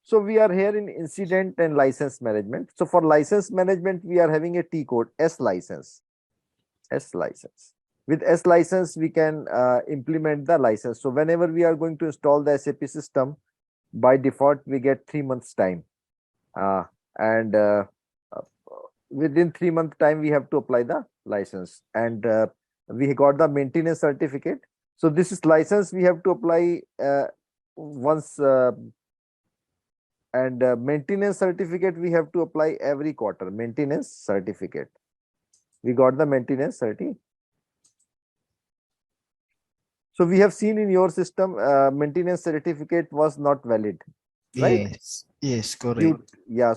So we are here in incident and license management. So for license management, we are having a T code, S license. S license. With S license, we can implement the license. So whenever we are going to install the SAP system, by default, we get 3 months time. And uh, within 3 month time, we have to apply the license. And we got the maintenance certificate. So this is license we have to apply once, and maintenance certificate we have to apply every quarter. Maintenance certificate. We got the maintenance certificate. So we have seen in your system, maintenance certificate was not valid, right? Yes, correct.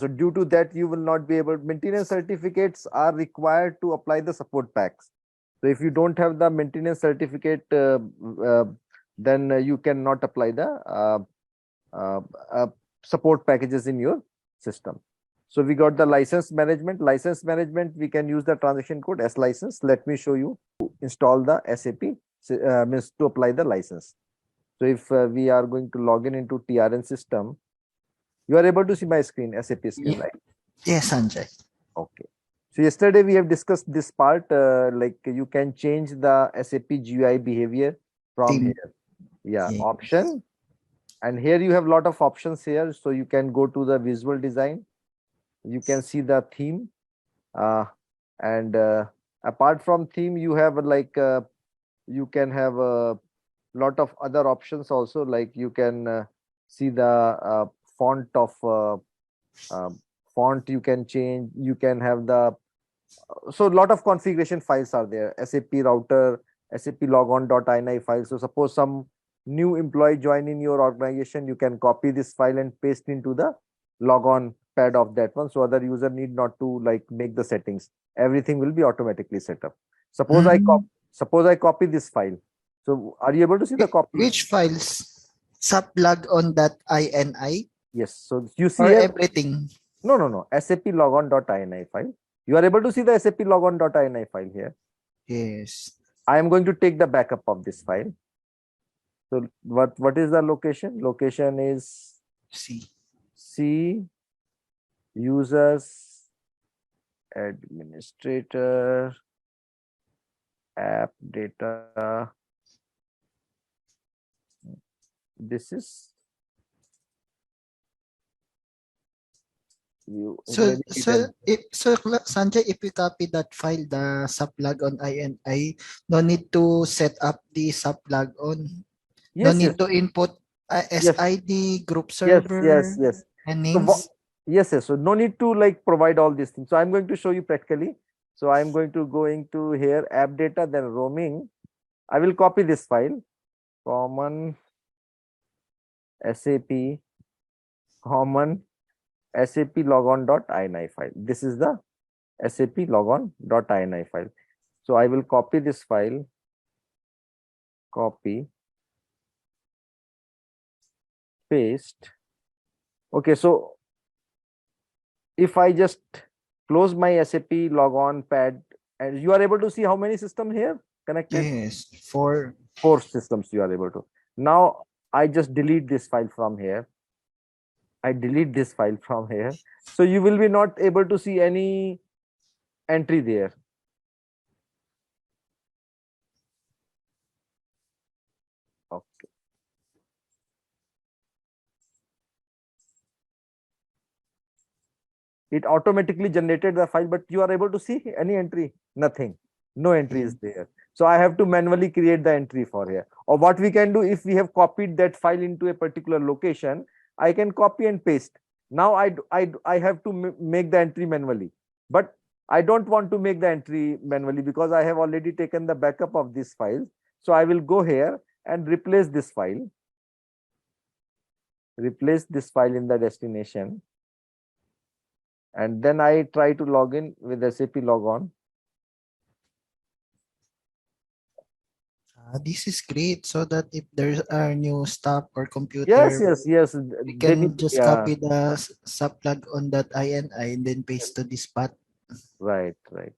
So due to that, you will not be able. Maintenance certificates are required to apply the support packs. So if you don't have the maintenance certificate, then you cannot apply the uh, uh, support packages in your system. So we got the license management. License management, we can use the transaction code S license. Let me show you to install the SAP, means to apply the license. So if we are going to log in into TRN system, you are able to see my screen, SAP screen, right? Yes, Sanjay. Okay. So yesterday we have discussed this part, like you can change the SAP GUI behavior from Team. here. Yeah, Yeah. option. And here you have a lot of options here. So you can go to the visual design. You can see the theme. And apart from theme, you have like, you can have a lot of other options also. Like you can see the font of uh, font you can change. You can have the, so a lot of configuration files are there. SAP router, SAP logon.ini file. So suppose some new employee join in your organization, you can copy this file and paste into the logon pad of that one. So other user need not to like make the settings. Everything will be automatically set up. Suppose I copy this file. So are you able to see the copy? Which files? SAP logon.ini Yes. So you see or here. everything? No. SAP logon.ini file. You are able to see the SAP logon.ini file here. Yes. I am going to take the backup of this file. So what is the location? Location is See. C, users, administrator, app data. This is you. Sanjay, if you copy that file, the SAP logon ini, no need to set up the SAP logon. No Yes, need to input yes, SID, group yes, server, yes. and So names. yes. So no need to like provide all these things. So I'm going to show you practically. So I'm going to here app data, then roaming. I will copy this file, common SAP common SAP logon.ini file. This is the SAP logon.ini file. So I will copy this file, copy, paste. Okay, so if I just close my SAP logon pad, and you are able to see how many systems here connected? Yes, for 4 systems you are able to. Now I just delete this file from here. I delete this file from here. So you will be not able to see any entry there. Okay. It automatically generated the file, but you are able to see any entry? Nothing. No entry is there. So I have to manually create the entry for here. Or what we can do, if we have copied that file into a particular location, I can copy and paste. Now I have to make the entry manually. But I don't want to make the entry manually because I have already taken the backup of this file. So I will go here and replace this file. Replace this file in the destination. And then I try to log in with SAP logon. this is great. So that if there's a new stuff or computer, Yes. we They need can to, just yeah, copy the SAP logon.ini and then paste to this path. right.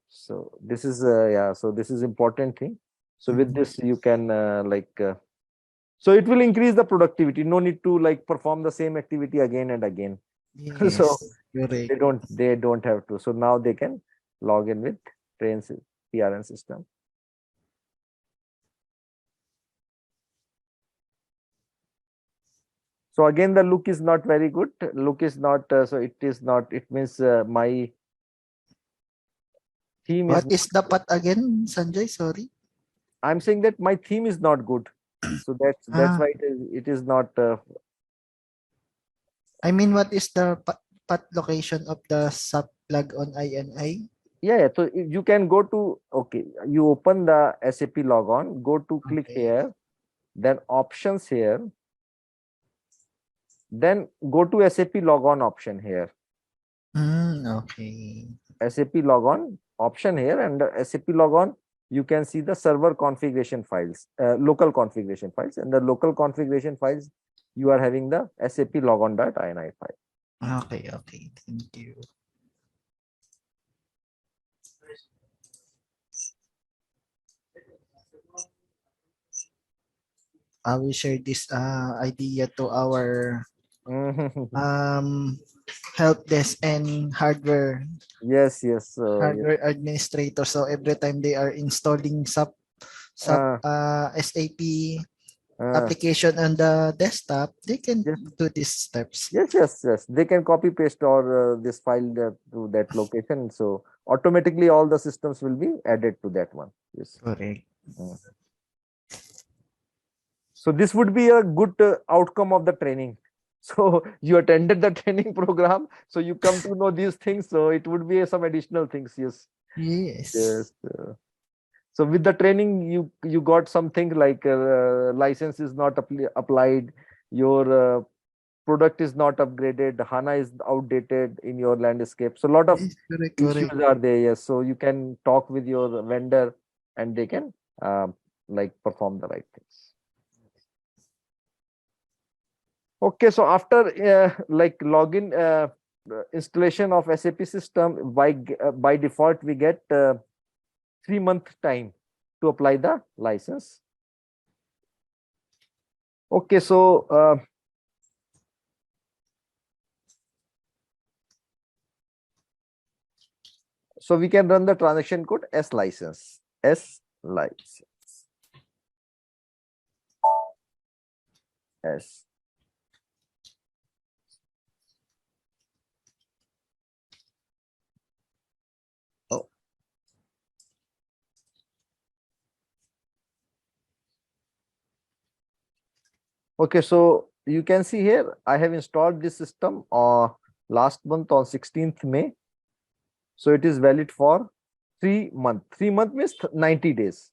So this is so this is important thing. So with Mhm. this you can So it will increase the productivity. No need to like perform the same activity again and again. So Yes, correct. they don't have to. So now they can log in with Train's PRN system. So again, the look is not very good. Look is not, so it is not, it means my theme is, What is the path again, Sanjay? Sorry. I'm saying that my theme is not good. So that's Ah, why it is not, I mean, what is the path location of the sub plug on INI? yeah. So you can go to, okay, you open the SAP logon, go to click Okay. here, then options here, then go to SAP logon option here. Okay. SAP logon option here, and SAP logon, you can see the server configuration files, local configuration files, and the local configuration files, you are having the SAP logon.ini file. Okay, okay. Thank you. I will share this idea to our um help desk and Yes, yes. So yes. hardware administrator. So every time they are installing SAP Uh, SAP uh, application on the desktop, they can yes, do these steps. yes, yes, yes. They can copy paste or this file to that location. So automatically all the systems will be added to that one. Yes. Correct. Mm. So this would be a good outcome of the training. So you attended the training program, so you come to know these things. So it would be some additional things. Yes, Yes. yes. So with the training, you got something like license is not applied, your product is not upgraded, HANA is outdated in your landscape. So a lot of Yes, correct, issues correct. are there. Yes, so you can talk with your vendor, and they can like perform the right things. Okay, so after like login installation of SAP system, by default we get 3 month time to apply the license. Okay, so we can run the transaction code S license. S license. S. Oh, okay, so you can see here I have installed this system last month on 16th May. So it is valid for 3 months. 3 months means 90 days.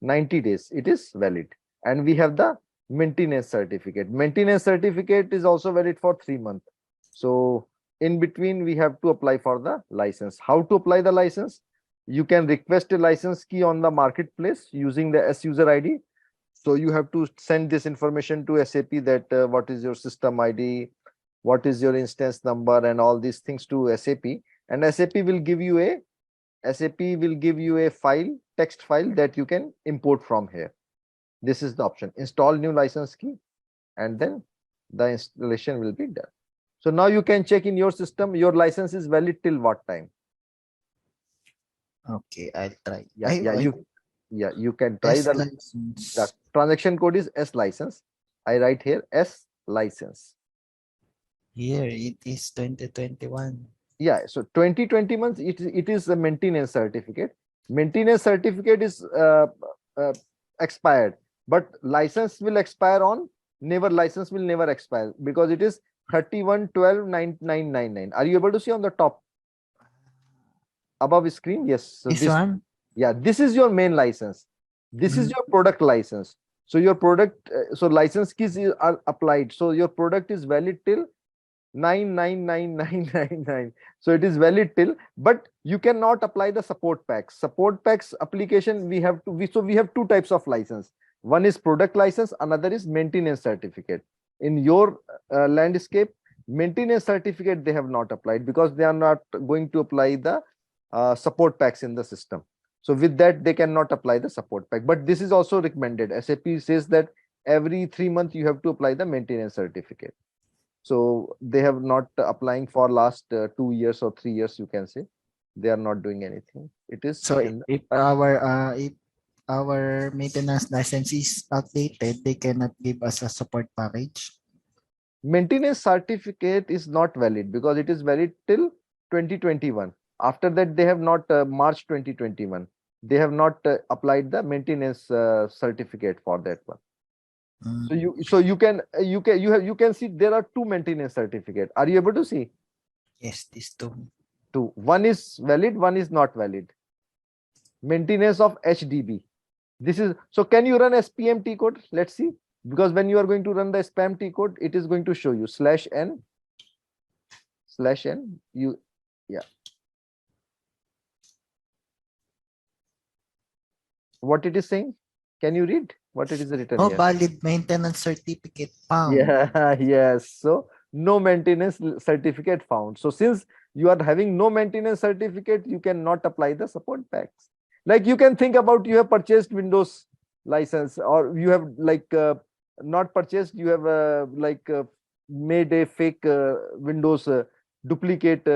90 days it is valid, and we have the maintenance certificate. Maintenance certificate is also valid for 3 months. So in between we have to apply for the license. How to apply the license? You can request a license key on the marketplace using the S user ID. So you have to send this information to SAP that what is your system ID, what is your instance number, and all these things to SAP, and SAP will give you a file, text file that you can import from here. This is the option. Install new license key, and then the installation will be done. So now you can check in your system, your license is valid till what time? Okay, I'll try. Yeah, you can try S the license. transaction code is S license. I write here S license. Here it is 2021. Yeah, so 2020 months, it is a maintenance certificate. Maintenance certificate is uh, expired, but license will expire on, never, license will never expire because it is 31/12/9999. Are you able to see on the top above screen? Yes. So This this, one? yeah, this is your main license. This is Mm, your product license. So your product, so license keys are applied. So your product is valid till 999999. So it is valid till, but you cannot apply the support packs. Support packs application, we have two types of license. One is product license, another is maintenance certificate. In your landscape, maintenance certificate they have not applied because they are not going to apply the support packs in the system. So with that they cannot apply the support pack, but this is also recommended. SAP says that every 3 months you have to apply the maintenance certificate. So they have not applying for last 2 years or 3 years, you can say. They are not doing anything. It is So in the if our maintenance license is outdated, they cannot give us a support package. maintenance certificate is not valid because it is valid till 2021. After that, they have not March 2021. They have not applied the maintenance certificate for that one. Mm, So you can see there are two maintenance certificate. Are you able to see? yes, these two. Two. One is valid, one is not valid. Maintenance of HDB. This is so. Can you run SPM T code? Let's see. Because when you are going to run the spam T code, it is going to show you /n you, yeah. What it is saying? Can you read what it is written Oh, here? valid maintenance certificate found. Yeah, yes. So no maintenance certificate found. So since you are having no maintenance certificate, you cannot apply the support packs. Like you can think about you have purchased Windows license, or you have like not purchased, you have made a fake Windows duplicate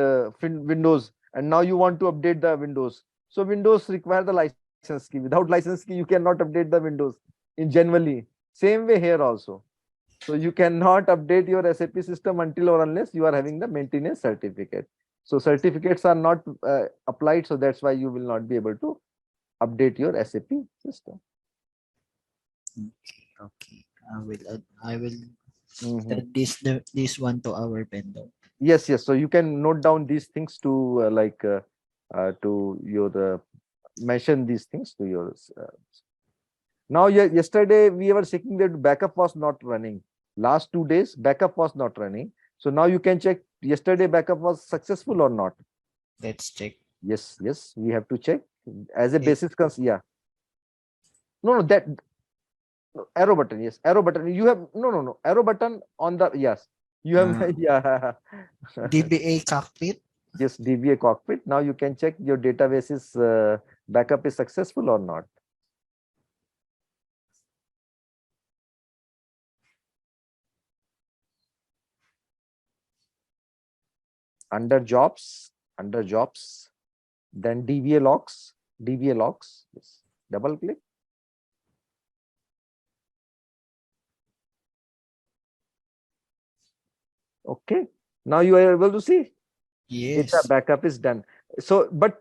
Windows, and now you want to update the Windows. So Windows require the license key. Without license key, you cannot update the Windows in generally. Same way here also. So you cannot update your SAP system until or unless you are having the maintenance certificate. So certificates are not applied, so that's why you will not be able to update your SAP system. Okay, okay. I will Mhm. add this one to our vendor. Yes, yes. So you can note down these things to to your mention these things to yours. Now, yesterday we were checking that backup was not running. Last 2 days, backup was not running. So now you can check yesterday backup was successful or not. Let's check. Yes, yes, we have to check as a It, basis. Yeah. No, no, that no, arrow button. Yes, arrow button. You have no arrow button on the yes. You have uh, yeah. DBA cockpit. Yes, DBA cockpit. Now you can check your database's backup is successful or not. Under jobs, then DBA logs. Yes, double click. Okay. Now you are able to see data Yes. backup is done. So, but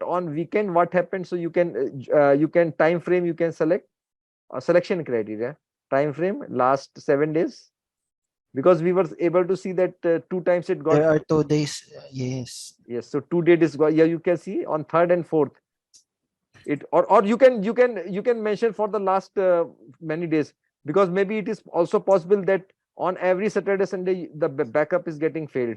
on weekend, what happened? So you can time frame. You can select selection criteria. Time frame last 7 days, because we were able to see that 2 times it got. There are 2 days. Yes. Yes, so 2 days got. Yeah, you can see on third and fourth. It or you can mention for the last many days, because maybe it is also possible that on every Saturday Sunday the backup is getting failed.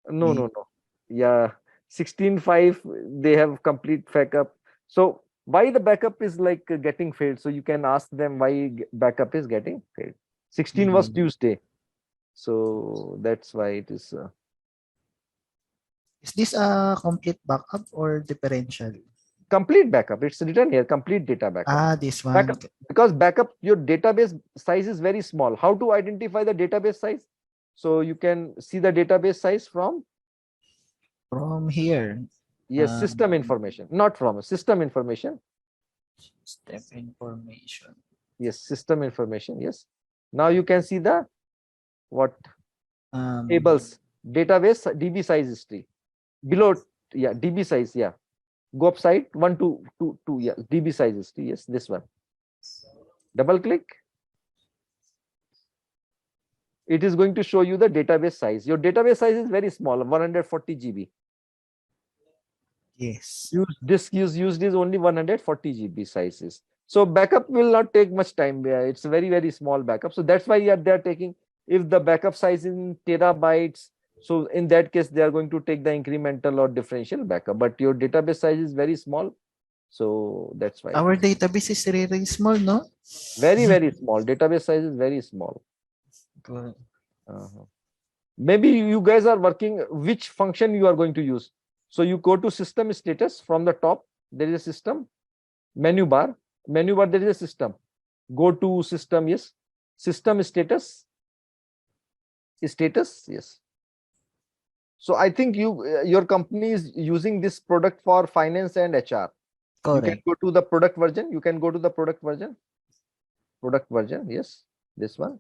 No, Maybe. no, no. Yeah, 16.5 they have complete backup. So why the backup is like getting failed? So you can ask them why backup is getting failed. 16 was Mm. Tuesday, so that's why it is Is this a complete backup or differential? complete backup. It's written here, complete data backup. Ah, this one Backup, because backup your database size is very small. How to identify the database size? So you can see the database size from from here. yes, system Um, information, not from system information. step information. Yes, system information. Yes. Now you can see the what Um, tables, database DB size history below. Yeah, DB size. Yeah, go up side 1 2 2 2. Yeah, DB size history. Yes, this one. Double click. It is going to show you the database size. Your database size is very small, 140 GB. yes. Disk used is only 140 GB sizes. So backup will not take much time. It's a very small backup. So that's why they are taking, if the backup size in terabytes, so in that case they are going to take the incremental or differential backup. But your database size is very small, so that's why it Our is database is really small, no? very small. Database size is very small. Good. Uh-huh. Maybe you guys are working which function you are going to use. So you go to system status. From the top there is a system menu bar. There is a system. Go to system. Yes. System status. Status. Yes. So I think your company is using this product for finance and HR. You can Correct. go to the product version. You can go to the product version. Product version. Yes. This one.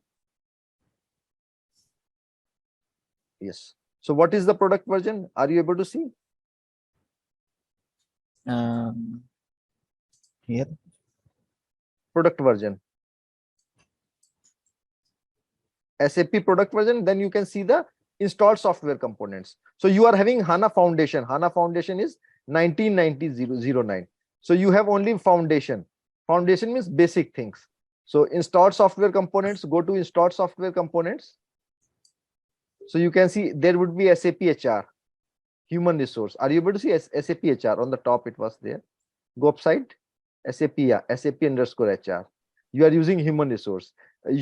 Yes. So what is the product version? Are you able to see? Um, here. Product version. SAP product version. Then you can see the installed software components. So you are having HANA Foundation. HANA Foundation is 199009. So you have only foundation. Foundation means basic things. So installed software components, go to installed software components. So you can see there would be SAP HR, human resource. Are you able to see SAP HR on the top? It was there. Go upside. SAP, yeah, SAP underscore HR. You are using human resource.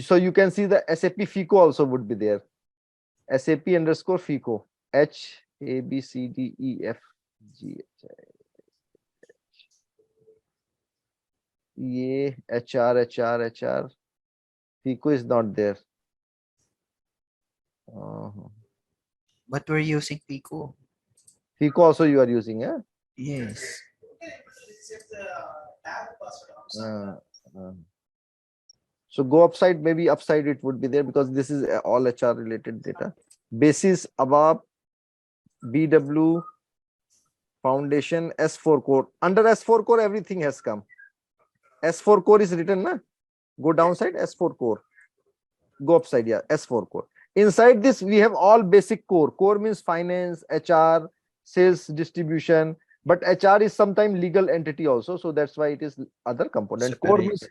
So you can see the SAP FICO also would be there. SAP underscore FICO. HABCDEFG. Yeah, HR. FICO is not there. But we're using Pico. FICO also you are using, yeah? Yes. So go upside, maybe upside it would be there because this is all HR related data. Basis, ABAP, BW, Foundation, S4 core. Under S4 core, everything has come. S4 core is written, na? Go downside, S4 core. Go upside, yeah, S4 core. Inside this, we have all basic core. Core means finance, HR, sales, distribution. But HR is sometimes legal entity also. So that's why it is other component. Core means,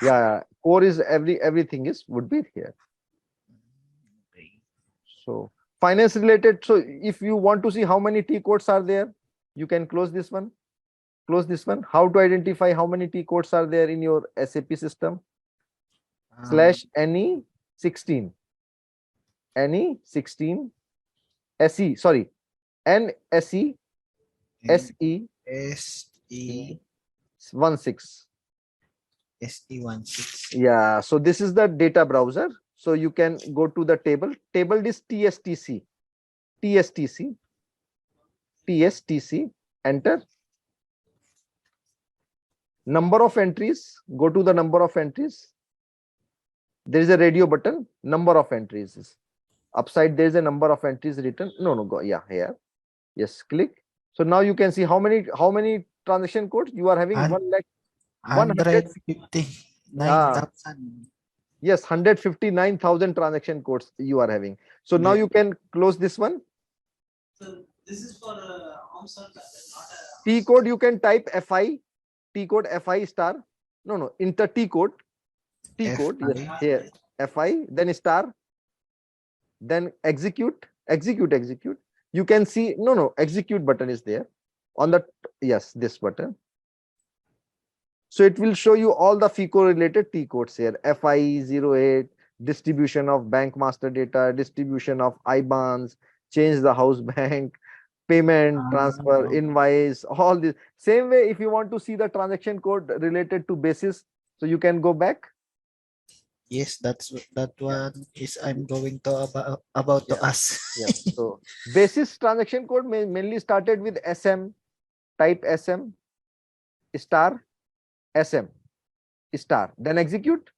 yeah, core is everything is would be here. Okay. So finance related. So if you want to see how many T codes are there, you can close this one. Close this one. How to identify how many T codes are there in your SAP system? Slash NE16. NE16 SE. Sorry. NSE SE SE 16. SE16. Yeah. So this is the data browser. So you can go to the table. Table is TSTC. TSTC. Enter. Number of entries. Go to the number of entries. There is a radio button. Number of entries. Upside there is a number of entries written. No, go. Yeah, here. Yes, click. So now you can see how many transaction codes you are having. 159,000. Yes, 159,000 transaction codes you are having. So now you can close this one. So this is for T code you can type FI. T code FI star. No, enter T code. T code. Yes, here FI. Then star. Then execute. You can see execute button is there on the this button. So it will show you all the FICO related T codes here. FI08, distribution of bank master data, distribution of IBANs, change the house bank, payment, transfer, invoice, all this. Same way, if you want to see the transaction code related to basis, so you can go back. Yes, that one is I'm going to about to ask. So basis transaction code mainly started with SM. Type SM star SM star. Then execute.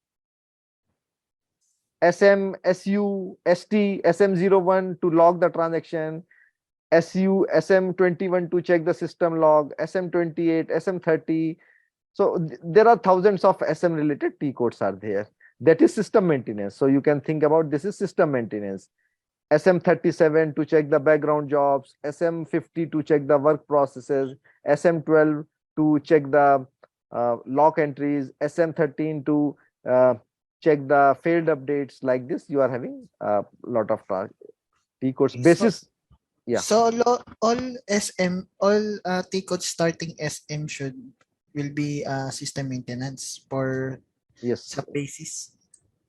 SM, SU, ST, SM01 to log the transaction. SU, SM21 to check the system log. SM28, SM30. So there are thousands of SM related T codes are there. That is system maintenance. So you can think about this is system maintenance. SM37 to check the background jobs, SM50 to check the work processes, SM12 to check the log entries, SM13 to check the failed updates. Like this, you are having a lot of T codes. Basis. So all T codes starting SM will be system maintenance for SAP Basis.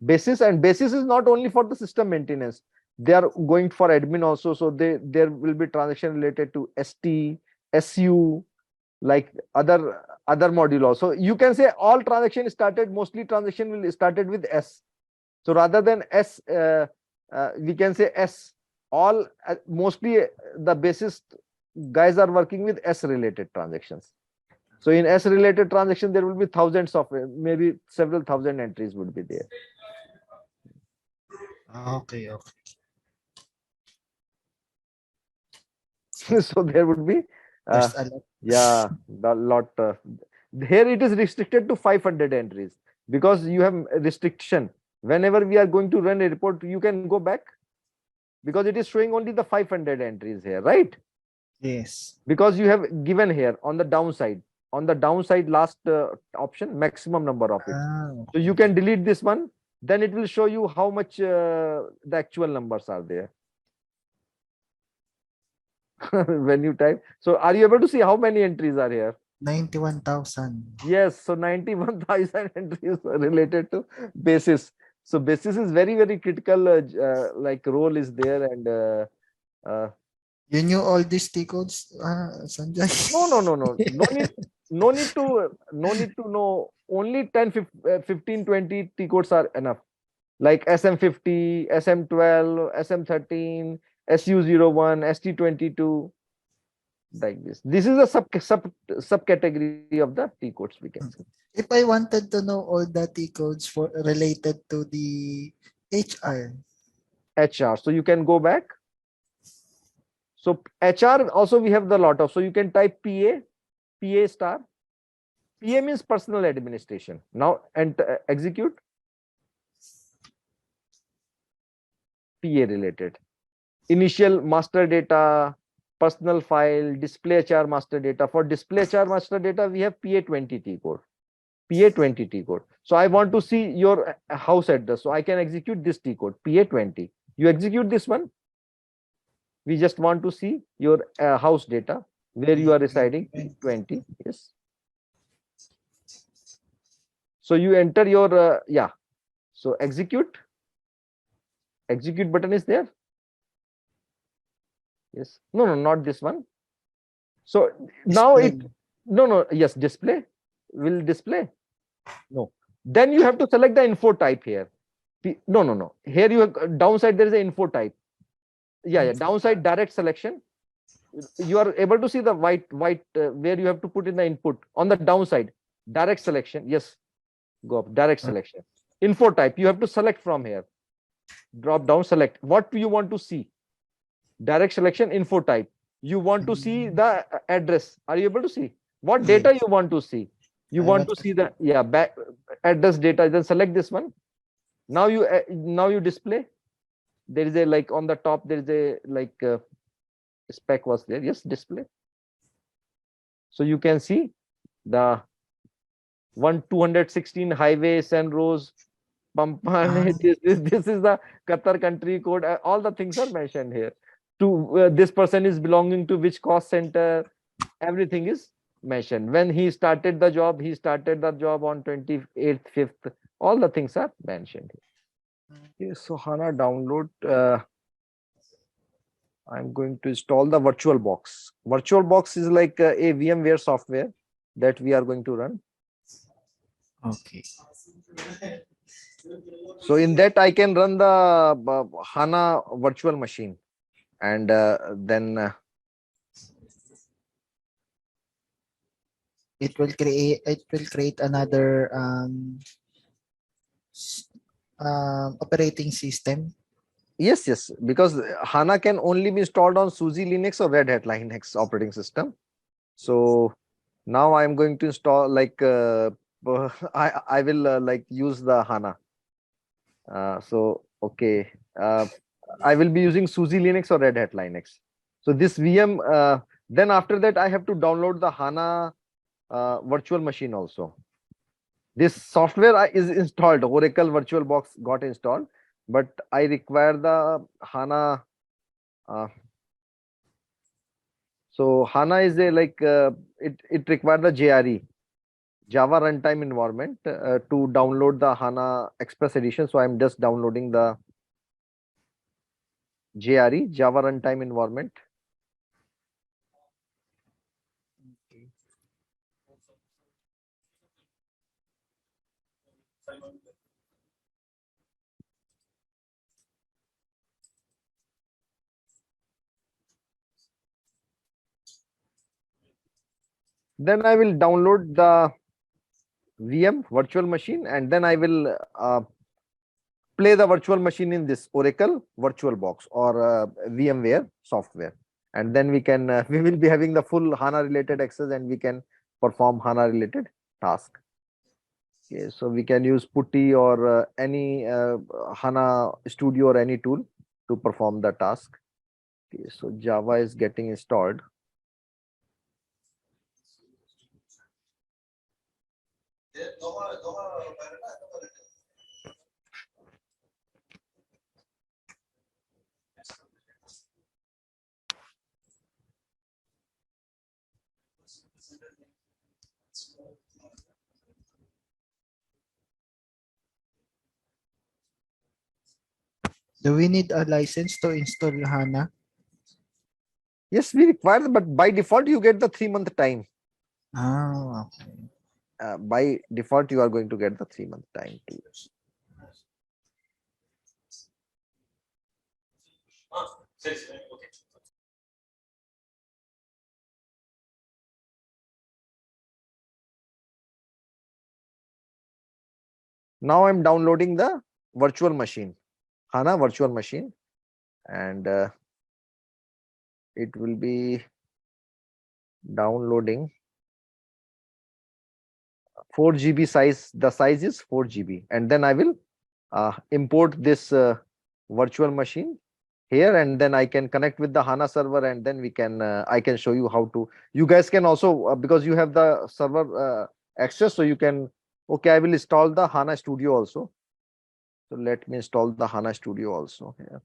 Basis is not only for the system maintenance. They are going for admin also. So there will be transaction related to ST, SU, like other module also. You can say all transaction started, mostly transaction will started with S. So rather than S, we can say S. All mostly the basis guys are working with S related transactions. So in S related transaction, there will be thousands of maybe several thousand entries would be there. Okay, okay. So there would be There's a lot. yeah, the lot. Here it is restricted to 500 entries because you have restriction. Whenever we are going to run a report, you can go back because it is showing only the 500 entries here, right? Yes. Because you have given here on the downside, last option, maximum number of it. So you can delete this one, then it will show you how much the actual numbers are there. When you type, so are you able to see how many entries are here? 91,000. Yes, so 91,000 entries are related to basis. So basis is very, very critical, like role is there. And You knew all these T codes, Sanjay? no need, no need to know. Only 10, 15, 20 T codes are enough. Like SM50, SM12, SM13, SU01, ST22, like this. This is a subcategory of the T codes, we can say. If I wanted to know all the T codes for related to the HR. HR. So you can go back. So HR also we have the lot of. So you can type PA star. PA means personal administration. Now and execute. PA related. Initial master data, personal file, display HR master data. For display HR master data, we have PA20 T code. PA20 T code. So I want to see your house address. So I can execute this T code, PA20. You execute this one. We just want to see your house data, where you are residing, 20. Yes. So you enter your, yeah. So execute button is there. Yes. No, not this one. So now yes, display will display. No. Then you have to select the info type here. No. Here you have downside, there is an info type. Yeah. Downside direct selection. You are able to see the white where you have to put in the input on the downside. Direct selection. Yes. Go up. Direct selection. Info type. You have to select from here. Drop down, select. What do you want to see? Direct selection, info type. You want to see the address. Are you able to see? What data you want to see? You want to see the back address data. Then select this one. Now you display. There is a like on the top. There is a like spec was there. Yes, display. So you can see the 216 highways and roads. Pampane. This is the Qatar country code. All the things are mentioned here. To this person is belonging to which cost center. Everything is mentioned. When he started the job on 28th, 5th. All the things are mentioned here. Okay, so HANA download. I'm going to install the VirtualBox. VirtualBox is like a VMware software that we are going to run. Okay. So in that I can run the HANA virtual machine, and then it will create another operating system. yes, because HANA can only be installed on SUSE Linux or Red Hat Linux operating system. So now I am going to install like I will like use the HANA. So okay, I will be using SUSE Linux or Red Hat Linux. So this VM, then after that I have to download the HANA virtual machine also. This software is installed. Oracle VirtualBox got installed, but I require the HANA. So HANA is a like it requires the JRE, Java Runtime Environment, to download the HANA Express Edition. So I'm just downloading the JRE, Java Runtime Environment. Then I will download the VM virtual machine, and then I will play the virtual machine in this Oracle VirtualBox or VMware software. And then we can we will be having the full HANA related access, and we can perform HANA related task. Okay, so we can use Putty or any HANA Studio or any tool to perform the task. Okay, so Java is getting installed. Do we need a license to install HANA? Yes, we require, but by default you get the 3-month time. Ah, okay. By default you are going to get the 3-month time too. Now I'm downloading the virtual machine, HANA virtual machine, and it will be downloading 4 GB size. The size is 4 GB, and then I will import this virtual machine here, and then I can connect with the HANA server, and then we can I can show you how to. You guys can also because you have the server access, so you can. Okay, I will install the HANA Studio also. So let me install the HANA Studio also here.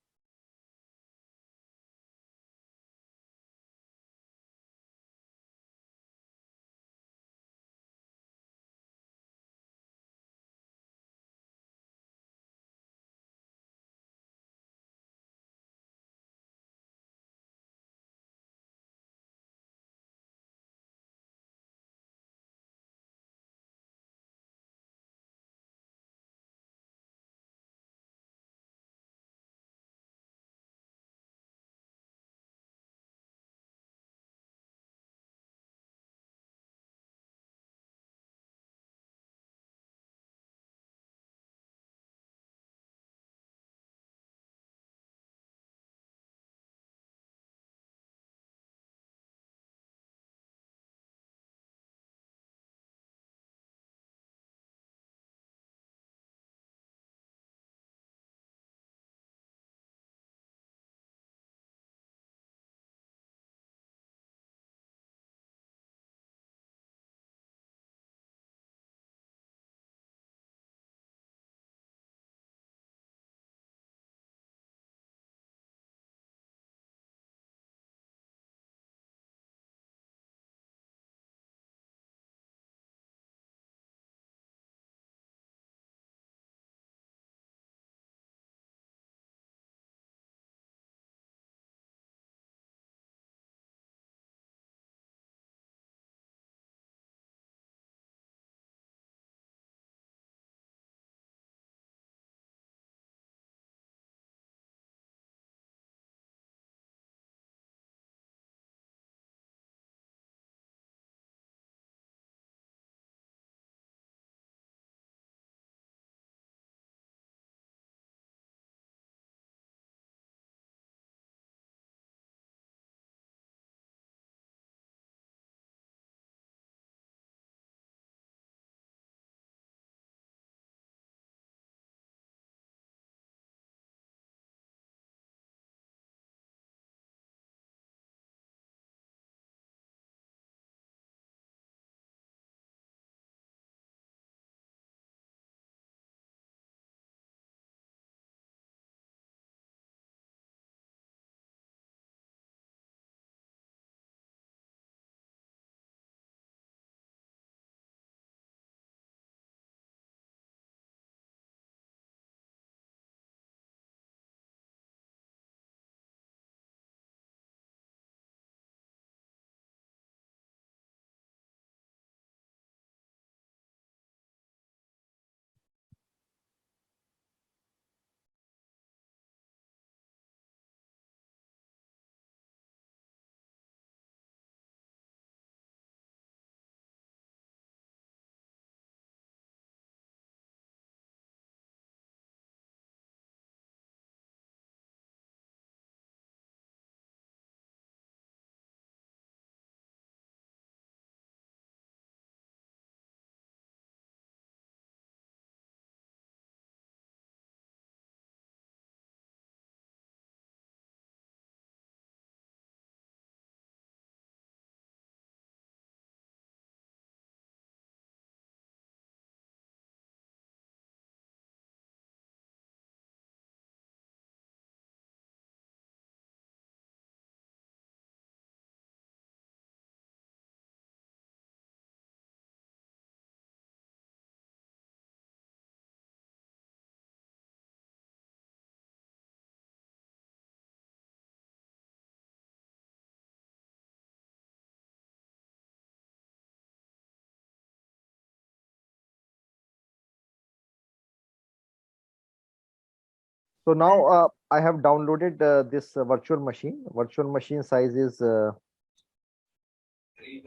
So now I have downloaded this virtual machine. Virtual machine size is, you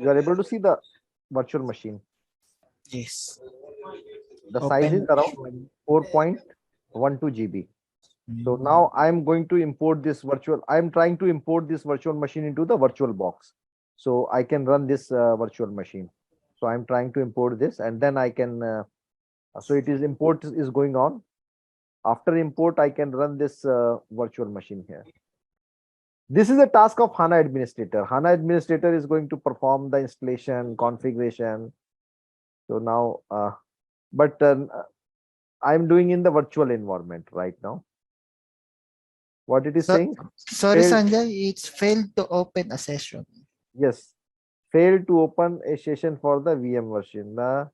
are able to see the virtual machine. Yes. The size is Open around F1. 4.12 GB. So Mm. now I'm going to import this virtual, I'm trying to import this virtual machine into the virtual box. So I can run this virtual machine. So I'm trying to import this, and then I can, so it is import is going on. After import, I can run this virtual machine here. This is a task of HANA administrator. HANA administrator is going to perform the installation, configuration. So now, but I'm doing in the virtual environment right now. What it is So, saying? sorry, Failed, Sanjay, it's failed to open a session. yes, failed to open a session for the VM version. The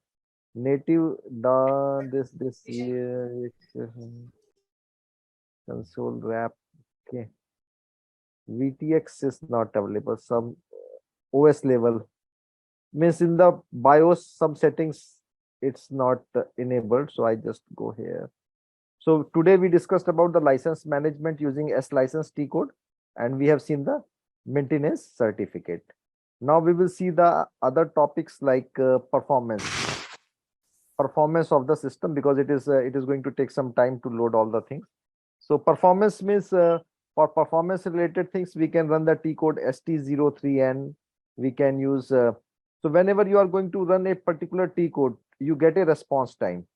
native this console wrap. Okay, VTX is not available. Some OS level means in the BIOS some settings it's not enabled. So I just go here. So today we discussed about the license management using S license T code, and we have seen the maintenance certificate. Now we will see the other topics like performance of the system, because it is going to take some time to load all the things. So performance means, for performance related things we can run the T code ST03N. We can use, so whenever you are going to run a particular T code, you get a response time.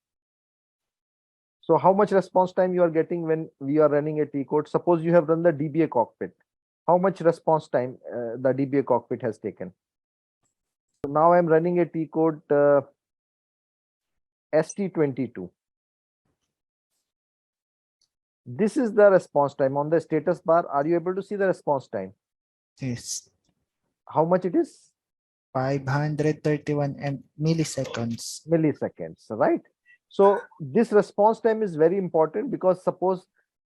So how much response time you are getting when we are running a T code? Suppose you have run the DBA cockpit. How much response time the DBA cockpit has taken? So now I'm running a T code ST22. This is the response time on the status bar. Are you able to see the response time? Yes. How much it is? 531 milliseconds. Milliseconds, right? So this response time is very important, because suppose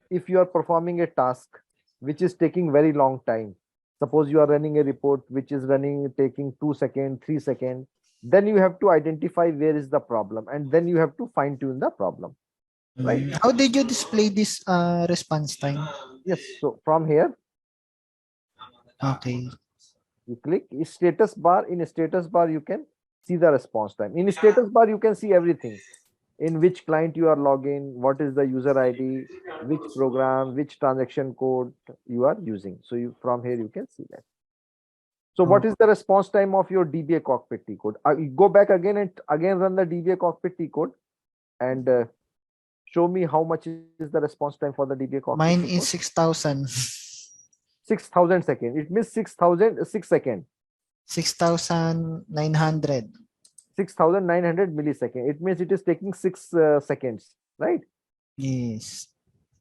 if you are performing a task which is taking very long time, suppose you are running a report which is running taking 2 seconds, 3 seconds, then you have to identify where is the problem, and then you have to fine tune the problem, right? How did you display this response time? Yes. So from here Okay. you click status bar. In status bar you can see the response time. In status bar you can see everything, in which client you are logging, what is the user ID, which program, which transaction code you are using. So you, from here you can see that. So what is the response time of your DBA cockpit T code? You go back again and again run the DBA cockpit T code, and show me how much is the response time for the DBA cockpit Mine T is code. 6,000. 6,000 seconds. It means 6 seconds. 6,900. 6,900 milliseconds. It means it is taking 6 seconds, right? Yes.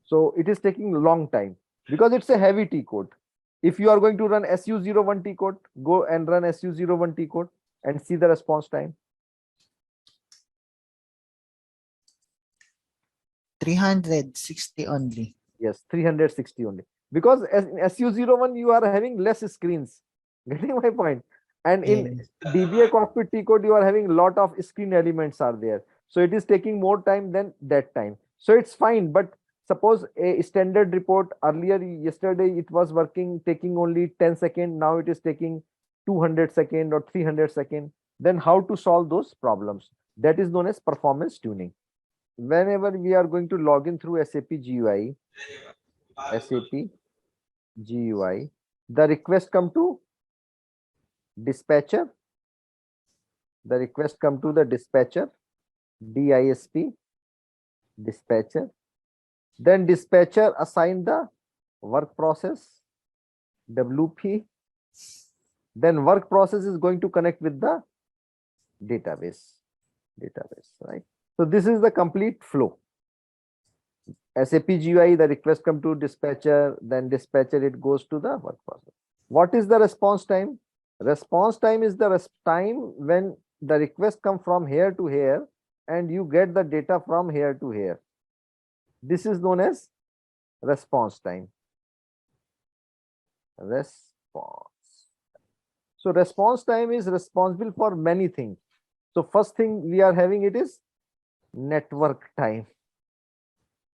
So it is taking a long time, because it's a heavy T code. If you are going to run SU01 T code, go and run SU01 T code and see the response time. 360 only. Yes, 360 only. Because in SU01 you are having less screens. Getting my point? And in Yes. DBA cockpit T code you are having a lot of screen elements are there. So it is taking more time than that time. So it's fine. But suppose a standard report earlier, yesterday it was working taking only 10 seconds. Now it is taking 200 seconds or 300 seconds. Then how to solve those problems? That is known as performance tuning. Whenever we are going to log in through SAP GUI, the request come to dispatcher. The request come to the dispatcher, DISP, dispatcher. Then dispatcher assign the work process, WP. Then work process is going to connect with the database, right? So this is the complete flow. SAP GUI, the request come to dispatcher, then dispatcher, it goes to the work process. What is the response time? Response time is the time when the request come from here to here and you get the data from here to here. This is known as response time. Response. So response time is responsible for many things. So first thing we are having it is network time.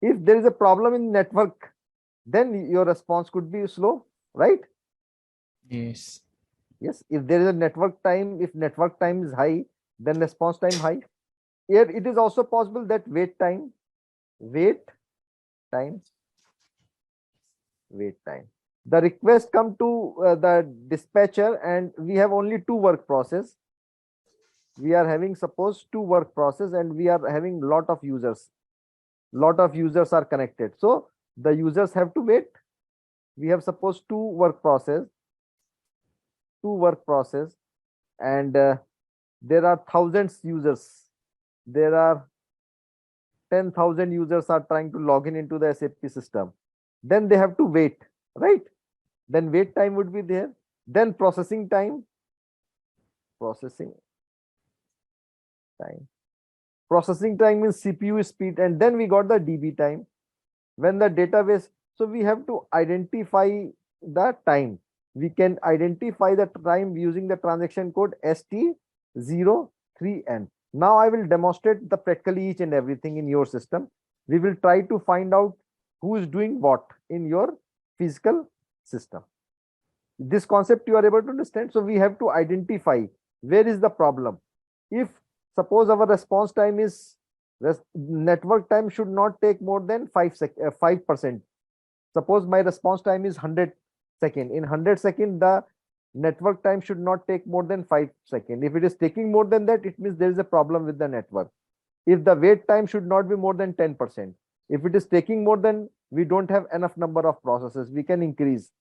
If there is a problem in network, then your response could be slow, right? Yes. Yes, if there is a network time, if network time is high, then response time high. Here it is also possible that wait time, wait time. The request come to the dispatcher, and we have only two work process. We are having suppose two work process, and we are having lot of users. Lot of users are connected. So the users have to wait. We have suppose two work process, and there are thousands users. There are 10,000 users are trying to log in into the SAP system. Then they have to wait, right? Then wait time would be there. Then processing time. Processing time means CPU speed, and then we got the DB time. When the database, so we have to identify the time. We can identify the time using the transaction code ST03N. Now I will demonstrate the practically each and everything in your system. We will try to find out who is doing what in your physical system. This concept you are able to understand. So we have to identify where is the problem. If suppose our response time is network time should not take more than 5%. Suppose my response time is 100 second. In 100 second, the network time should not take more than 5 seconds. If it is taking more than that, it means there is a problem with the network. If the wait time should not be more than 10%. If it is taking more than, we don't have enough number of processes, we can increase.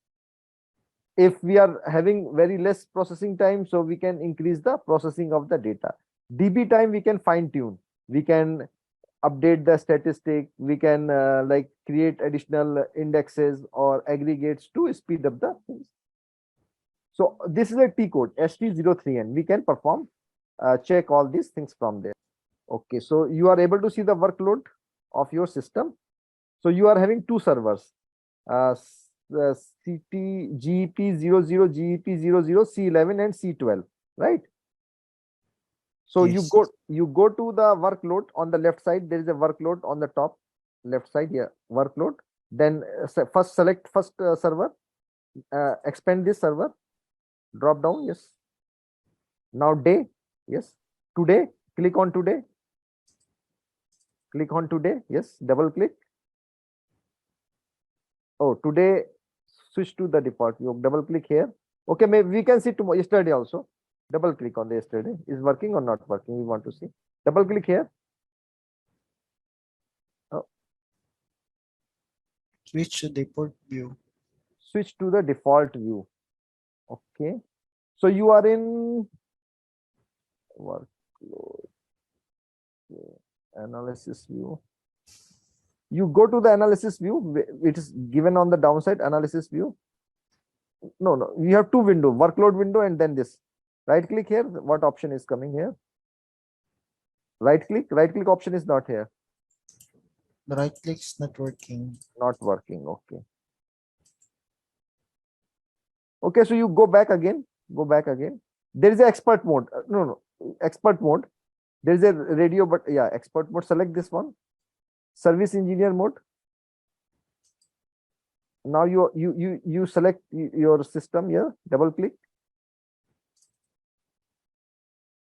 If we are having very less processing time, so we can increase the processing of the data. DB time we can fine tune. We can update the statistic. We can like create additional indexes or aggregates to speed up the things. So this is a T code ST03N. We can perform check all these things from there. Okay, so you are able to see the workload of your system. So you are having two servers, CT GEP00, GEP00, C11 and C12, right? So Yes. you go to the workload on the left side. There is a workload on the top left side here, workload. Then first select first server, expand this server, drop down, yes. Now day, yes. Today, click on today. Click on today, yes. Double click. Oh, today switch to the default. You double click here. Okay, maybe we can see tomorrow, yesterday also. Double click on the yesterday. Is working or not working? We want to see. Double click here. Oh, Switch to default view. switch to the default view. Okay. So you are in workload, analysis view. You go to the analysis view. It is given on the downside, analysis view. No, we have two window, workload window and then this. Right click here. What option is coming here? Right click option is not here. The right click's not working. Not working. Okay. Okay, so you go back again. There is a expert mode. No, expert mode. There is a radio, but yeah, expert mode. Select this one. Service engineer mode. Now you select your system here. Double click.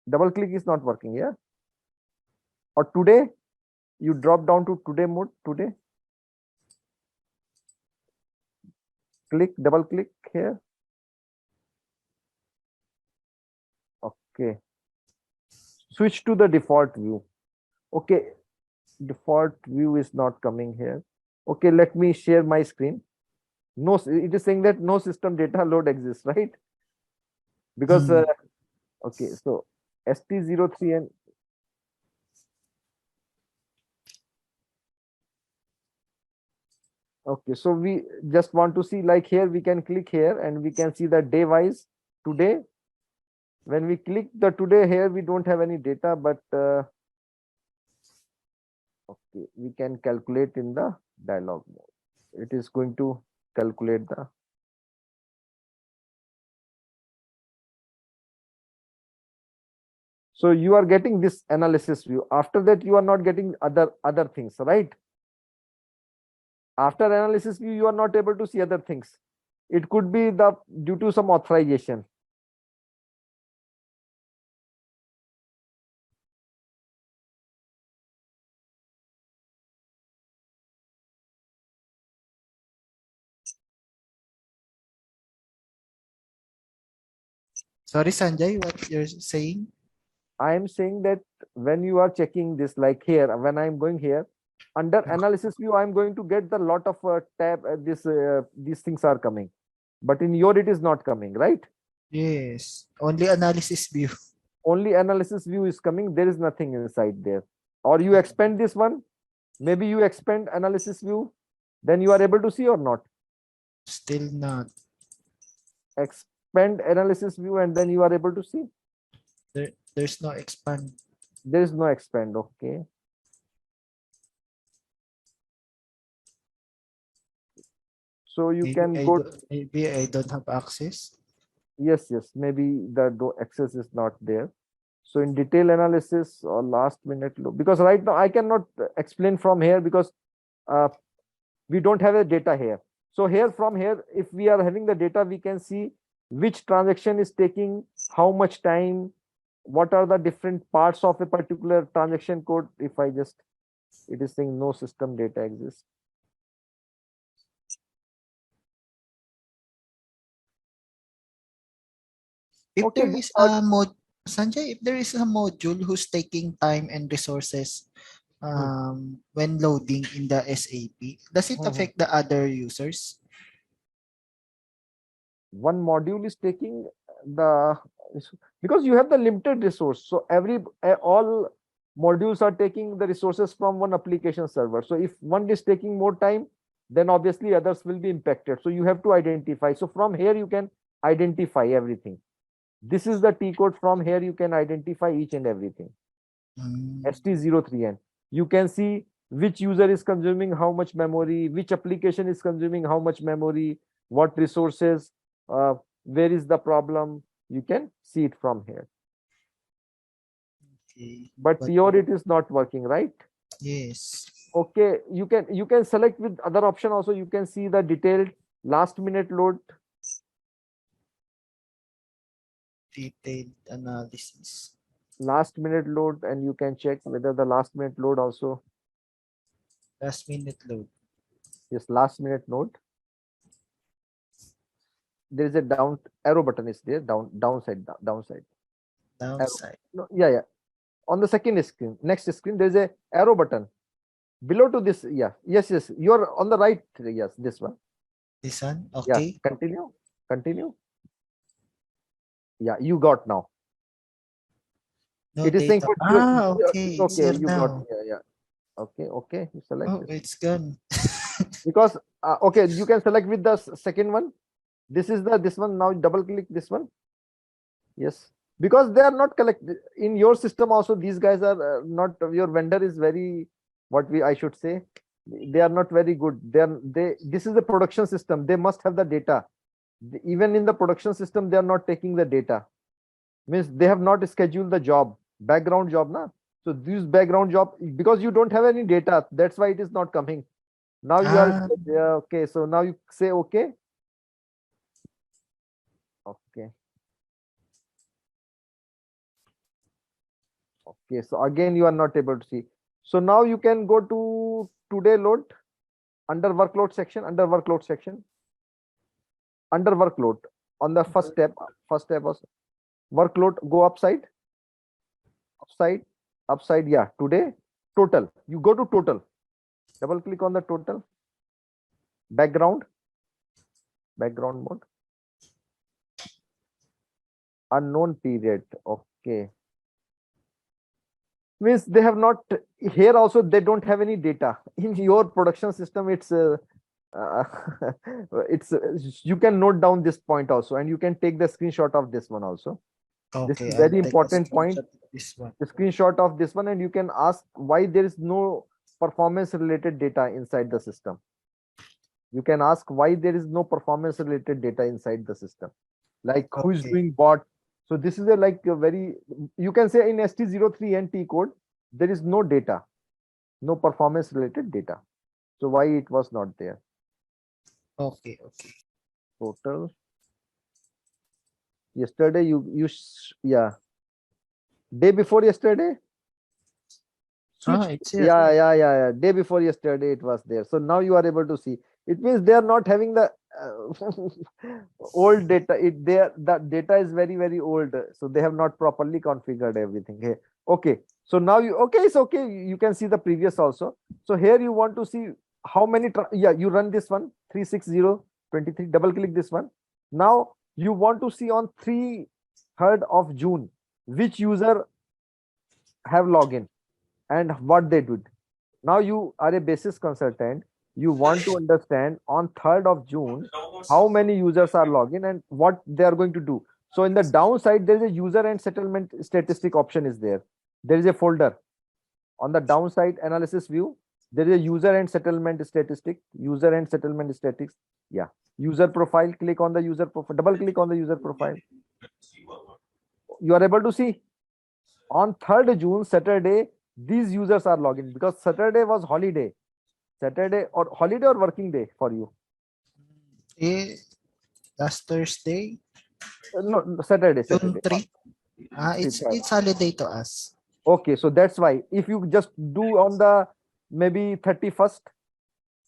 Double click is not working here. Or today, you drop down to today mode. Today. Click, double click here. Okay. Switch to the default view. Okay. Default view is not coming here. Okay, let me share my screen. No, it is saying that no system data load exists, right? Because okay, so ST03 and okay, so we just want to see, like here we can click here and we can see the day wise today. When we click the today here, we don't have any data, but okay, we can calculate in the dialog mode. It is going to calculate the. So you are getting this analysis view. After that, you are not getting other things, right? After analysis view, you are not able to see other things. It could be due to some authorization. Sorry, Sanjay, what you're saying? I am saying that when you are checking this, like here, when I'm going here, under analysis view, I'm going to get the lot of tab. These things are coming, but in your it is not coming, right? Yes, only analysis view. Only analysis view is coming. There is nothing inside there. Or you expand this one. Maybe you expand analysis view, then you are able to see or not. Still not. Expand analysis view and then you are able to see. There's no expand. There is no expand. Okay. So you can go. Maybe I don't have access. Yes, yes. Maybe the access is not there. So in detail analysis or last minute look, because right now I cannot explain from here because uh, we don't have a data here. So here from here, if we are having the data, we can see which transaction is taking how much time, what are the different parts of a particular transaction code. If I just, it is saying no system data exists. If Okay, there is a Sanjay, if there is a module who's taking time and resources when loading in the SAP, does it affect the other users? one module is taking the, because you have the limited resource, so all modules are taking the resources from one application server. So if one is taking more time, then obviously others will be impacted. So you have to identify. So from here you can identify everything. This is the T code. From here you can identify each and everything. ST03N. You can see which user is consuming how much memory, which application is consuming how much memory, what resources, where is the problem. You can see it from here. Okay. But here it is not working, right? Yes. Okay, you can select with other option also. You can see the detailed last minute load. Detailed analysis. Last minute load, and you can check whether the last minute load also. Last minute load. Yes, last minute load. There is a down arrow button is there, downside. Downside. No, yeah. On the second screen, next screen, there is a arrow button below to this. Yeah, yes. You're on the right. Yes, this one. This one. Yeah, Okay. continue. Yeah, you got now. No It is saying data. Okay. It's okay. here You now. got. Yeah. Okay. You select. Oh, it's gone. Because okay, you can select with the second one. This is this one. Now double click this one. Yes, because they are not collected in your system. Also, these guys are not. Your vendor is very, I should say, they are not very good. This is the production system. They must have the data. Even in the production system, they are not taking the data. Means they have not scheduled the background job, na. So this background job, because you don't have any data, that's why it is not coming. Now you are okay. So now you say okay. Okay. Okay. So again, you are not able to see. So now you can go to today load under workload section. Under workload on the first step was workload. Go upside. Yeah. Today total. You go to total. Double click on the total. Background mode. Unknown period. Okay. Means they have not here also. They don't have any data in your production system. It's you can note down this point also, and you can take the screenshot of this one also. Okay, this is very important point. This one. The screenshot of this one, and you can ask why there is no performance related data inside the system. You can ask why there is no performance related data inside the system, like who is doing what. So this is a very, you can say in ST03N T code, there is no data, no performance related data. So why it was not there? Okay. Total. Yesterday yeah. Day before yesterday. Switch. It's here. Yeah. Day before yesterday it was there. So now you are able to see. It means they are not having the old data. The data is very old. So they have not properly configured everything here. Okay. So now it's okay. You can see the previous also. So here you want to see how many. You run this one 36023. Double click this one. Now you want to see on 3rd of June which user have login and what they did. Now you are a basis consultant. You want to understand on 3rd of June how many users are logging and what they are going to do. So in the downside, there is a user and settlement statistic option is there. There is a folder on the downside analysis view. There is a user and settlement statistic. User and settlement statistics. Yeah. User profile. Click on the user profile. Double click on the user profile. You are able to see on 3rd June, Saturday, these users are logging because Saturday was holiday. Saturday or holiday or working day for you? Last Thursday, No, Saturday. June 3. It's It's holiday to us. okay. So that's why if you just do on the maybe 31st,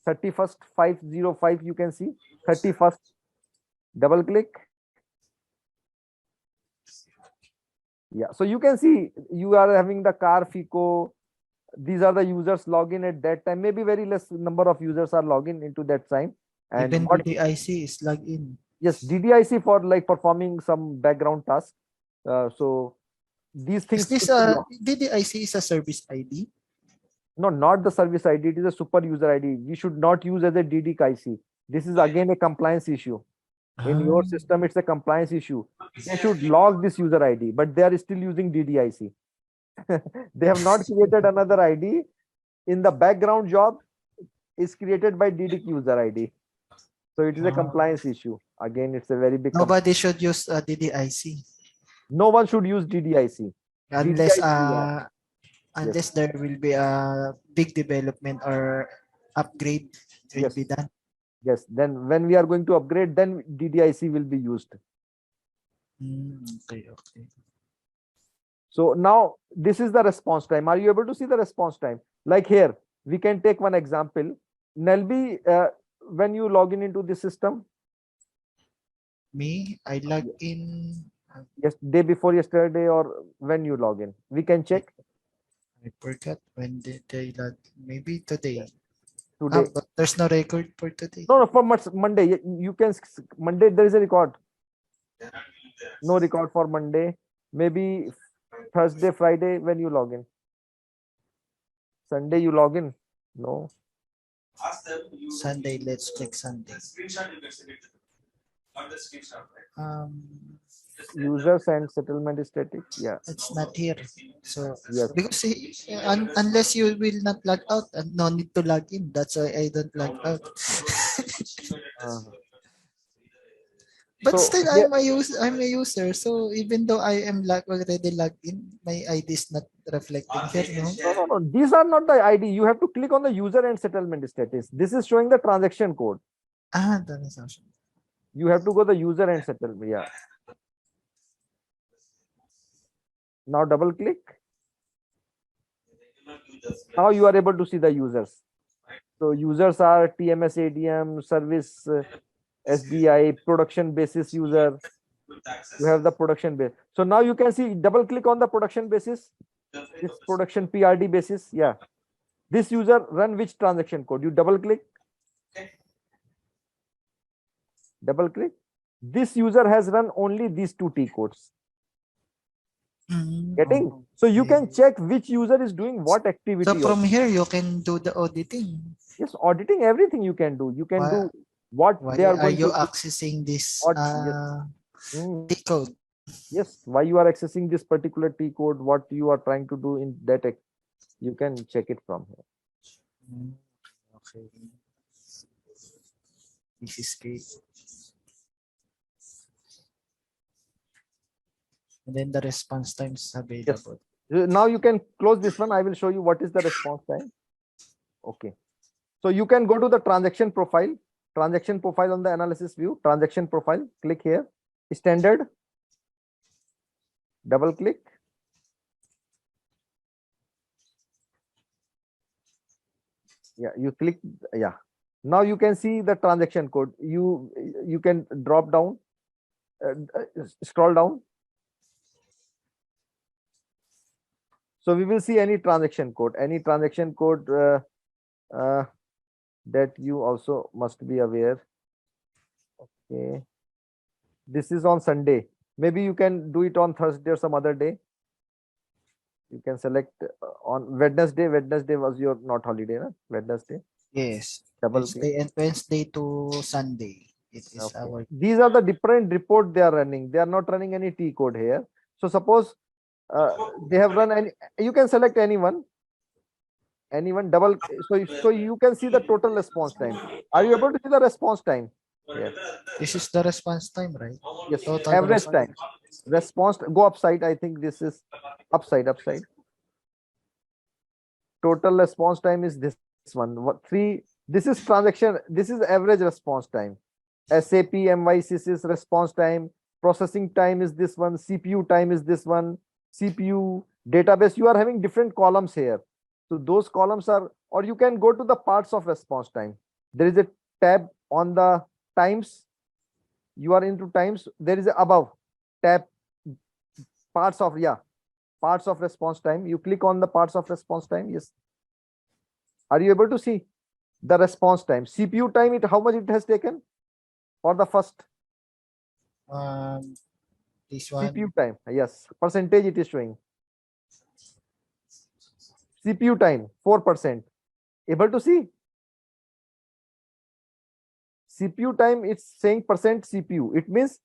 505, you can see 31st. Double click. Yeah. So you can see you are having the car FICO. These are the users login at that time. Maybe very less number of users are logging into that time. And Even what DDIC is logged in. yes, DDIC for like performing some background task. So these Is things this should be logged. DDIC is a service ID? No, not the service ID. It is a super user ID. We should not use as a DDIC. This is again a compliance issue. In your system, it's a compliance issue. They should log this user ID, but they are still using DDIC. They have not created another ID. In the background job is created by DD user ID. So it is a compliance issue. Again, it's a very big. Nobody should use DDIC. No one should use DDIC. Unless DDIC, unless there will be a big development or upgrade will yes. be done. Yes. Then when we are going to upgrade, then DDIC will be used. Okay. So now this is the response time. Are you able to see the response time? Like here, we can take one example. Nelby, when you log in into the system. Me, I log in. Yes, day before yesterday or when you log in. We can check. I forgot when did they log. Maybe today. Today. But there's no record for today. No, for Monday. You can Monday there is a record. No record for Monday. Maybe Thursday, Friday when you log in. Sunday you log in. No. Sunday, let's check Sunday. Users and settlement static. Yeah. It's not here. So yes. Because unless you will not log out, and no need to log in. That's why I don't log out. But so, still, yeah. I'm a user. So even though I am already logged in, my ID is not reflecting here. No. These are not the ID. You have to click on the user and settlement status. This is showing the transaction code. Transaction. You have to go the user and settlement. Yeah. Now double click. Now you are able to see the users. So users are TMS ADM, service SDI, production basis user. You have the production base. So now you can see, double click on the production basis. This production PRD basis. Yeah. This user run which transaction code? You double click. Double click. This user has run only these two T codes. Getting? So you can check which user is doing what activity. So from here you can do the auditing. Yes, auditing everything you can do. You can do what they are going to do. Why are you accessing this T code? Yes, why you are accessing this particular T code, what you are trying to do in that, you can check it from here. Okay. This is great. And then the response time is available. Yes. Now you can close this one. I will show you what is the response time. Okay. So you can go to the transaction profile on the analysis view, transaction profile, click here, standard, double click. Yeah, you click, yeah. Now you can see the transaction code. You can drop down, scroll down. So we will see any transaction code that you also must be aware. Okay. This is on Sunday. Maybe you can do it on Thursday or some other day. You can select on Wednesday. Wednesday was your not holiday, na? Wednesday. Yes. Double click. Wednesday to Sunday. It is Okay. our. These are the different report they are running. They are not running any T code here. So suppose they have run any. You can select anyone. Double. So you can see the total response time. Are you able to see the response time? Yes. This is the response time, right? Yes. Total Average response. time. Response. Go upside. I think this is upside. Total response time is this one. Three. This is transaction. This is average response time. SAP MYC's response time. Processing time is this one. CPU time is this one. CPU database. You are having different columns here. So those columns are, or you can go to the parts of response time. There is a tab on the times. You are into times. There is a above tab parts of response time. You click on the parts of response time. Yes. Are you able to see the response time? CPU time, how much it has taken for the first? This one. CPU time. Yes. Percentage it is showing. CPU time 4%. Able to see? CPU time, it's saying percent CPU. It means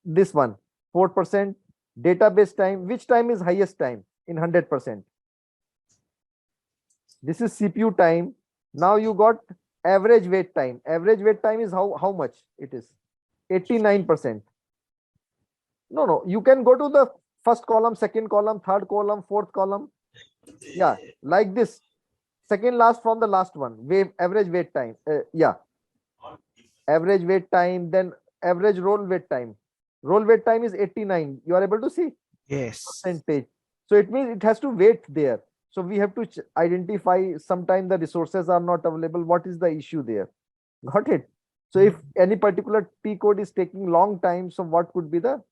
this one 4%. Database time, which time is highest time in 100%? This is CPU time. Now you got average wait time. Average wait time is how much it is? 89%. No. You can go to the first column, second column, third column, fourth column. Yeah, like this. Second last from the last one. Average wait time. Yeah. Average wait time, then average roll wait time. Roll wait time is 89. You are able to see? Yes. Percentage. So it means it has to wait there. So we have to identify, sometime the resources are not available. What is the issue there? Got it? So if any particular T code is taking long time, so what could be the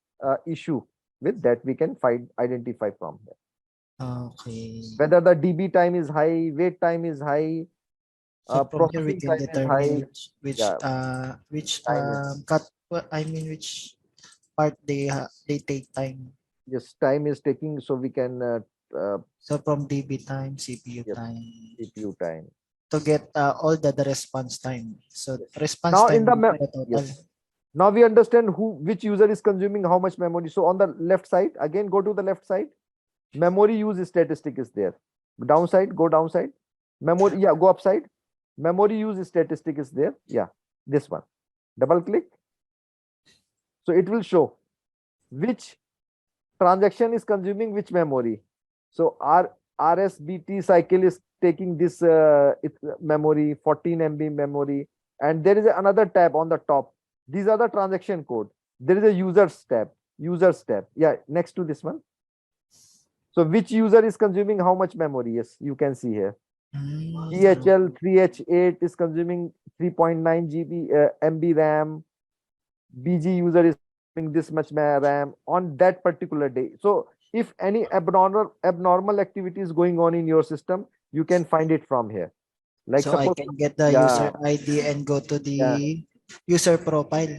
issue with that? We can identify from here. Okay. Whether the DB time is high, wait time is high, So from here we processing can time is determine high. which Yeah. which Time is, which part they take time. yes, time is taking, so we can So from DB time, CPU yes, time, CPU time. to get all the response time. So Yes. response Now time in the is the total. yes. Now we understand which user is consuming how much memory. So on the left side, again go to the left side. Memory use statistic is there. Downside, go downside. Memory, yeah, go upside. Memory use statistic is there. Yeah, this one. Double click. So it will show which transaction is consuming which memory. So RSBT cycle is taking this memory, 14 MB memory, and there is another tab on the top. These are the transaction code. There is a users tab. Yeah, next to this one. So which user is consuming how much memory? Yes, you can see here. DHL 3H8 is consuming 3.9 GB MB RAM. BG user is consuming this much RAM on that particular day. So if any abnormal activity is going on in your system, you can find it from here. Like so suppose, I can get the user ID and go to the user profile.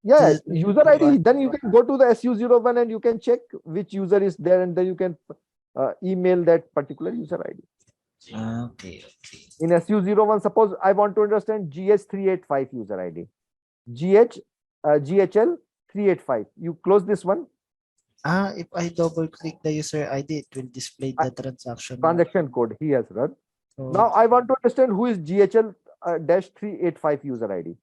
yeah, user ID. Then you can go to the SU01 and you can check which user is there, and then you can email that particular user ID. Okay. In SU01, suppose I want to understand GH385 user ID. GHL 385. You close this one. If I double click the user ID, it will display the transaction Code he has run. So Now I want to understand who is GHL dash 385 user ID.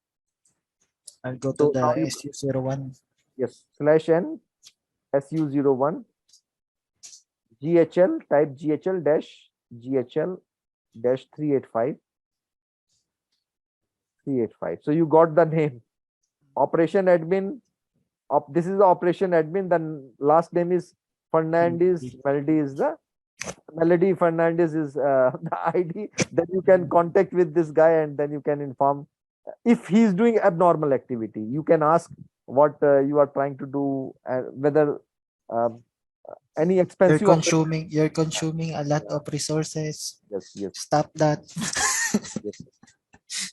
I'll go to the SU01. Yes, /n SU01 GHL, type GHL dash GHL dash 385. 385. So you got the name. Operation admin. This is the operation admin. Then last name is Fernandez. Melody Fernandez is the ID. Then you can contact with this guy and then you can inform if he's doing abnormal activity. You can ask what you are trying to do and whether um, any expensive. You're consuming a lot of resources. Yes. Stop that. Yes.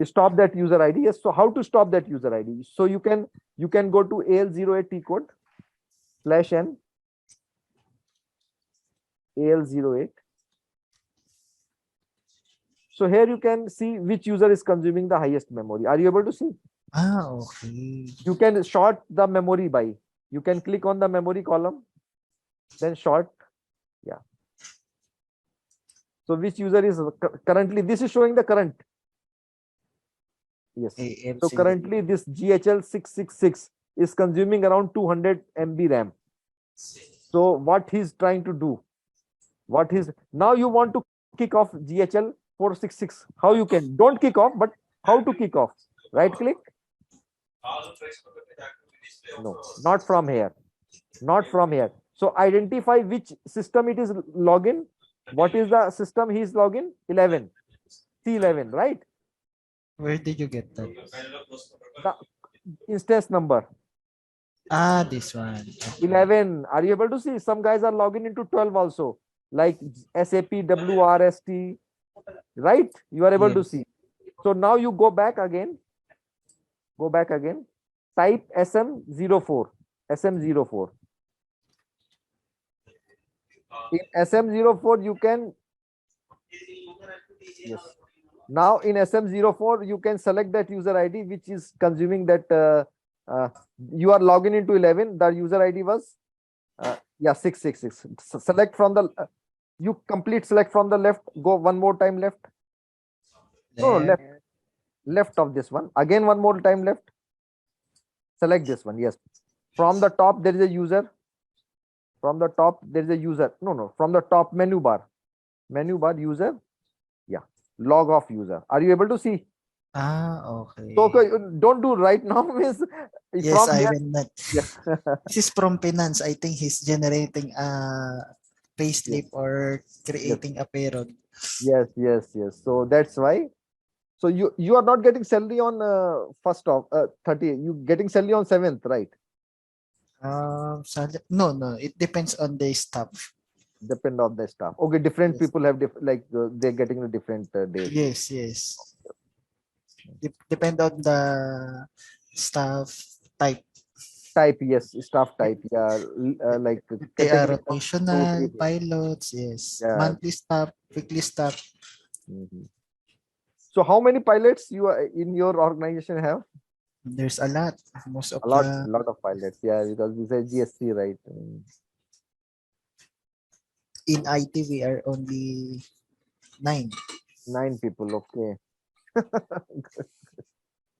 Stop that user ID. Yes. So how to stop that user ID? So you can go to AL08 code /n AL08. So here you can see which user is consuming the highest memory. Are you able to see? Okay. You can sort the memory by. You can click on the memory column, then sort. Yeah. So which user is currently? This is showing the current. Yes. So currently this GHL 666 is consuming around 200 MB RAM. So what he's trying to do? Now you want to kick off GHL 466. How you can? Don't kick off, but how to kick off? Right click. No, not from here. Not from here. So identify which system it is login. What is the system he is login? 11. C11, right? Where did you get that? The instance number. This one. 11. Are you able to see? Some guys are logging into 12 also, like SAP WRST, right? You are able to see. So now you go back again. Type SM04. SM04. In SM04, you can. Yes. Now in SM04, you can select that user ID which is consuming that. You are logging into 11. The user ID was 666. Select from the. You complete select from the left. Go one more time left. No, left. Left of this one. Again one more time left. Select this one. Yes. From the top there is a user. From the top there is a user. No. From the top menu bar. User. Yeah. Log off user. Are you able to see? Okay. So don't do right now. Means yes, I will not. Yeah. This is from finance. I think he's generating a payslip or creating a payroll. Yes. So that's why. So you are not getting salary on 1st of 30. You getting salary on 7th, right? No. It depends on the staff. Depend on the staff. Okay, different people have they're getting a different days. Yes. Depend on the staff type. Yes, staff type. Yeah, like They are category 1, 2, rotational 3. pilots. Yes, Yeah. monthly staff, weekly staff. So how many pilots you are in your organization have? There's a lot. Most of A lot of pilots. Yeah, because we say GSC, right? In IT we are only 9. 9 people. Okay.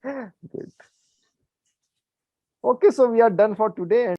Good. Okay, so we are done for today.